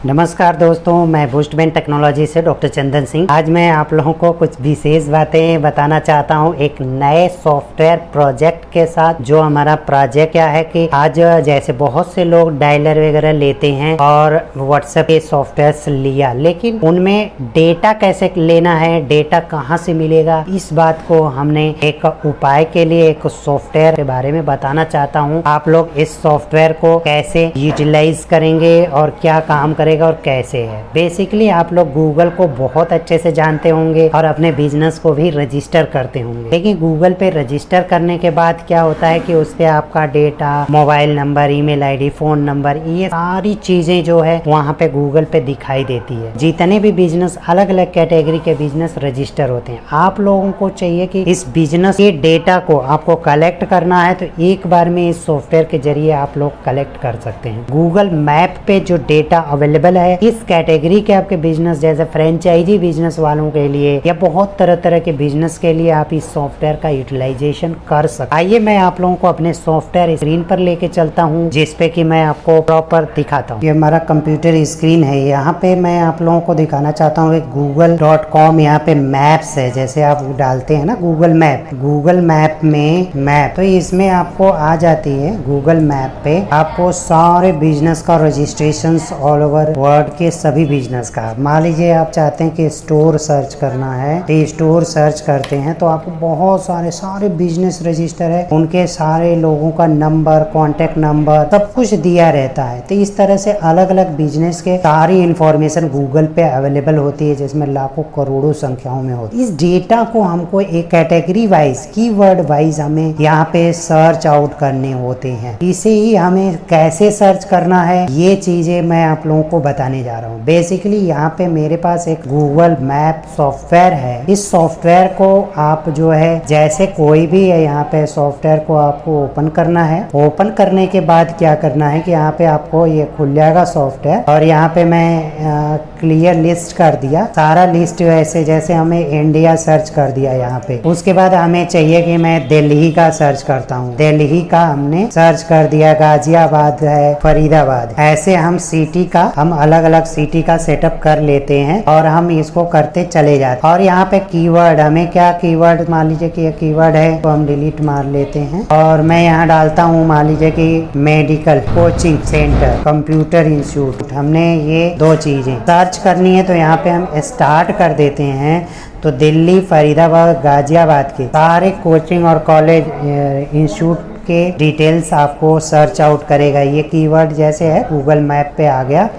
नमस्कार दोस्तों, मैं बूस्टबैंड टेक्नोलॉजी से डॉक्टर चंदन सिंह। आज मैं आप लोगों को कुछ विशेष बातें बताना चाहता हूं एक नए सॉफ्टवेयर प्रोजेक्ट के साथ। जो हमारा प्रोजेक्ट क्या है कि आज जैसे बहुत से लोग डायलर वगैरह लेते हैं और व्हाट्सएप के सॉफ्टवेयर लिया, लेकिन उनमें डेटा कैसे लेना है, डेटा कहां से मिलेगा, इस बात को हमने एक उपाय के लिए एक सॉफ्टवेयर के बारे में बताना चाहता हूँ। आप लोग इस सॉफ्टवेयर को कैसे यूटिलाइज करेंगे और क्या काम करेगा और कैसे है। बेसिकली आप लोग गूगल को बहुत अच्छे से जानते होंगे और अपने बिजनेस को भी रजिस्टर करते होंगे, लेकिन गूगल पे रजिस्टर करने के बाद क्या होता है कि उस पे आपका data, mobile number, email ID, phone number, ये सारी चीजें जो है वहाँ पे गूगल पे दिखाई देती है। जितने भी बिजनेस, अलग अलग कैटेगरी के बिजनेस रजिस्टर होते हैं, आप लोगों को चाहिए कि इस बिजनेस के डेटा को आपको कलेक्ट करना है, तो एक बार में इस सॉफ्टवेयर के जरिए आप लोग कलेक्ट कर सकते हैं। गूगल मैप पे जो डेटा अवेलेबल है इस कैटेगरी के आपके बिजनेस, जैसे फ्रेंचाइजी बिजनेस वालों के लिए या बहुत तरह तरह के बिजनेस के लिए आप इस सॉफ्टवेयर का यूटिलाइजेशन कर सकते। आइए मैं आप लोगों को अपने सॉफ्टवेयर स्क्रीन पर लेके चलता हूं, जिसपे कि मैं आपको प्रॉपर दिखाता हूं। ये हमारा कंप्यूटर स्क्रीन है। यहाँ पे मैं आप लोगों को दिखाना चाहता हूँ google.com। यहाँ पे मैप्स है, जैसे आप डालते हैं ना गूगल मैप में मैप, तो इसमें आपको आ जाती है गूगल मैप पे आपको सारे बिजनेस का रजिस्ट्रेशन ऑल ओवर वर्ल्ड के सभी बिजनेस का। मान लीजिए आप चाहते हैं कि स्टोर सर्च करना है, तो स्टोर सर्च करते हैं तो आपको बहुत सारे बिजनेस रजिस्टर है, उनके सारे लोगों का नंबर, कॉन्टेक्ट नंबर, सब कुछ दिया रहता है। तो इस तरह से अलग अलग बिजनेस के सारी इंफॉर्मेशन गूगल पे अवेलेबल होती है, जिसमें लाखों करोड़ों संख्याओं में होती है। इस डेटा को हमको एक कैटेगरी वाइज, कीवर्ड वाइज हमें यहाँ पे सर्च आउट करने होते हैं। इसे ही हमें कैसे सर्च करना है, ये चीजें मैं आप लोगों को बताने जा रहा हूँ। बेसिकली यहाँ पे मेरे पास एक गूगल मैप सॉफ्टवेयर है। इस सॉफ्टवेयर को आप जो है, जैसे कोई भी है, यहाँ पे सॉफ्टवेयर को आपको ओपन करना है। ओपन करने के बाद क्या करना है कि यहाँ पे आपको ये खुल जाएगा सॉफ्टवेयर, और यहाँ पे मैं क्लियर लिस्ट कर दिया सारा लिस्ट, वैसे जैसे हमें इंडिया सर्च कर दिया यहाँ पे। उसके बाद हमें चाहिए कि मैं दिल्ली का सर्च करता हूँ, दिल्ली का हमने सर्च कर दिया, गाजियाबाद है, फरीदाबाद, ऐसे हम सिटी का, हम अलग अलग सिटी का सेटअप कर लेते हैं और हम इसको करते चले जाते हैं। और यहाँ पे कीवर्ड, हमें क्या कीवर्ड, मान लीजिए कि ये कीवर्ड है तो हम डिलीट मार लेते हैं, और मैं यहाँ डालता हूँ मान लीजिए कि medical coaching centre, computer institute. हमने ये दो चीजें सर्च करनी है, तो यहाँ पे हम स्टार्ट कर देते हैं। तो दिल्ली, फरीदाबाद, गाजियाबाद के सारे कोचिंग और कॉलेज, इंस्टीट्यूट के डिटेल्स आपको सर्च आउट करेगा। ये कीवर्ड जैसे है गूगल मैप पे आ गया,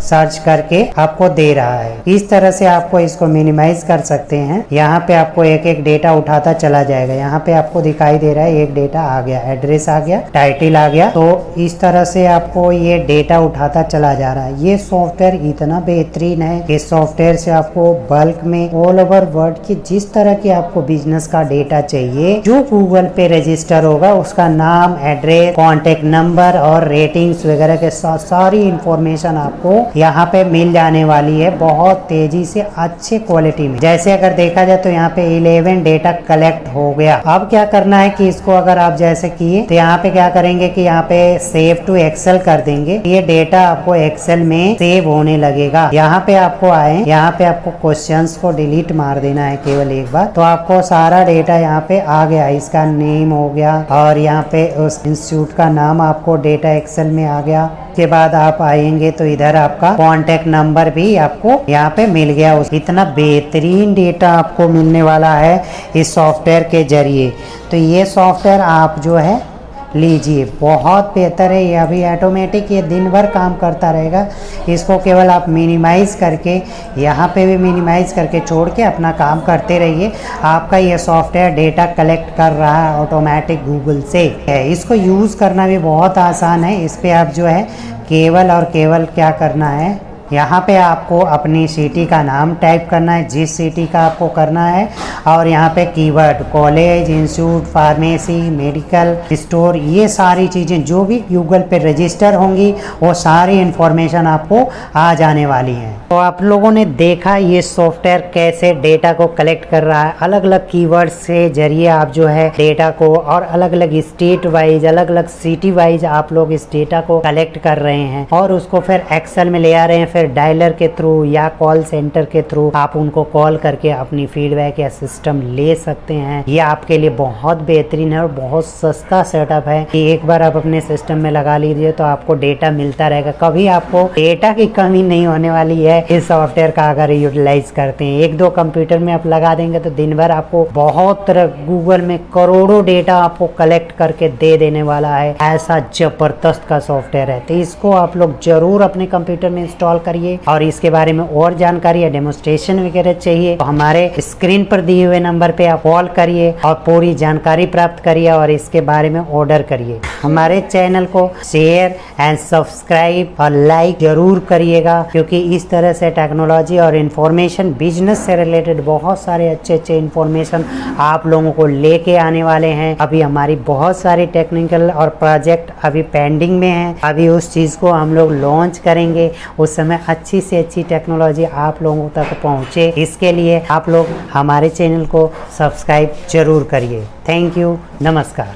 सर्च करके आपको दे रहा है। इस तरह से आपको इसको मिनिमाइज कर सकते हैं। यहाँ पे आपको एक एक डेटा उठाता चला जाएगा। यहाँ पे आपको दिखाई दे रहा है एक डेटा आ गया, एड्रेस आ गया, टाइटल आ गया। तो इस तरह से आपको ये डेटा उठाता चला जा रहा है। ये सॉफ्टवेयर इतना बेहतरीन है, इस सॉफ्टवेयर से आपको बल्क में ऑल ओवर वर्ल्ड की जिस तरह की आपको बिजनेस का डेटा चाहिए, जो गूगल पे रजिस्टर होगा, उसका नाम, एड्रेस, कॉन्टेक्ट नंबर और रेटिंग्स वगैरह के साथ सारी इंफॉर्मेशन आपको यहाँ पे मिल जाने वाली है, बहुत तेजी से, अच्छे क्वालिटी में। जैसे अगर देखा जाए तो यहाँ पे 11 डेटा कलेक्ट हो गया। अब क्या करना है कि इसको अगर आप जैसे किए तो यहाँ पे क्या करेंगे कि यहाँ पे सेव टू एक्सेल कर देंगे। ये डेटा आपको एक्सेल में सेव होने लगेगा। यहाँ पे आपको आए, यहाँ पे आपको क्वेश्चंस को डिलीट मार देना है केवल एक बार, तो आपको सारा डेटा यहाँ पे आ गया। इसका नेम हो गया और यहाँ पे उस इंस्टीट्यूट का नाम आपको डेटा एक्सेल में आ गया। के बाद आप आएंगे तो इधर आपका कॉन्टेक्ट नंबर भी आपको यहाँ पे मिल गया। इतना बेहतरीन डेटा आपको मिलने वाला है इस सॉफ्टवेयर के जरिए। तो ये सॉफ्टवेयर आप जो है लीजिए, बहुत बेहतर है। ये अभी ऑटोमेटिक ये दिन भर काम करता रहेगा। इसको केवल आप मिनिमाइज करके, यहाँ पे भी मिनिमाइज करके छोड़ के अपना काम करते रहिए। आपका ये सॉफ्टवेयर डेटा कलेक्ट कर रहा है ऑटोमेटिक गूगल से। इसको यूज़ करना भी बहुत आसान है। इस पर आप जो है केवल और केवल क्या करना है, यहाँ पे आपको अपनी सिटी का नाम टाइप करना है, जिस सिटी का आपको करना है, और यहाँ पे keyword college, institute, pharmacy, medical store, ये सारी चीज़ें जो भी गूगल पे रजिस्टर होंगी वो सारी इंफॉर्मेशन आपको आ जाने वाली हैं। तो आप लोगों ने देखा ये सॉफ्टवेयर कैसे डेटा को कलेक्ट कर रहा है। अलग अलग कीवर्ड से जरिए आप जो है डेटा को, और अलग अलग स्टेट वाइज, अलग अलग सिटी वाइज आप लोग इस डेटा को कलेक्ट कर रहे हैं और उसको फिर एक्सेल में ले आ रहे हैं। फिर डायलर के थ्रू या कॉल सेंटर के थ्रू आप उनको कॉल करके अपनी फीडबैक या सिस्टम ले सकते हैं। ये आपके लिए बहुत बेहतरीन है और बहुत सस्ता सेटअप है कि एक बार आप अपने सिस्टम में लगा लीजिए तो आपको डेटा मिलता रहेगा, कभी आपको डेटा की कमी नहीं होने वाली है इस सॉफ्टवेयर का अगर यूटिलाइज करते हैं। एक दो कंप्यूटर में आप लगा देंगे तो दिन भर आपको बहुत तरह गूगल में करोड़ों डेटा आपको कलेक्ट करके दे देने वाला है। ऐसा जबरदस्त का सॉफ्टवेयर है, तो इसको आप लोग जरूर अपने कंप्यूटर में इंस्टॉल करिए। और इसके बारे में और जानकारी या डेमोस्ट्रेशन वगैरह चाहिए तो हमारे स्क्रीन पर दिए हुए नंबर पे आप कॉल करिए और पूरी जानकारी प्राप्त करिए और इसके बारे में ऑर्डर करिए। हमारे चैनल को शेयर एंड सब्सक्राइब और लाइक जरूर करिएगा, क्योंकि इस तरह से टेक्नोलॉजी और इंफॉर्मेशन बिजनेस से रिलेटेड बहुत सारे अच्छे इंफॉर्मेशन आप लोगों को लेके आने वाले हैं। अभी हमारी बहुत सारी टेक्निकल और प्रोजेक्ट अभी पेंडिंग में है, अभी उस चीज़ को हम लोग लॉन्च करेंगे, उस समय अच्छी से अच्छी टेक्नोलॉजी आप लोगों तक पहुंचे। इसके लिए आप लोग हमारे चैनल को सब्सक्राइब जरूर करिए। थैंक यू, नमस्कार।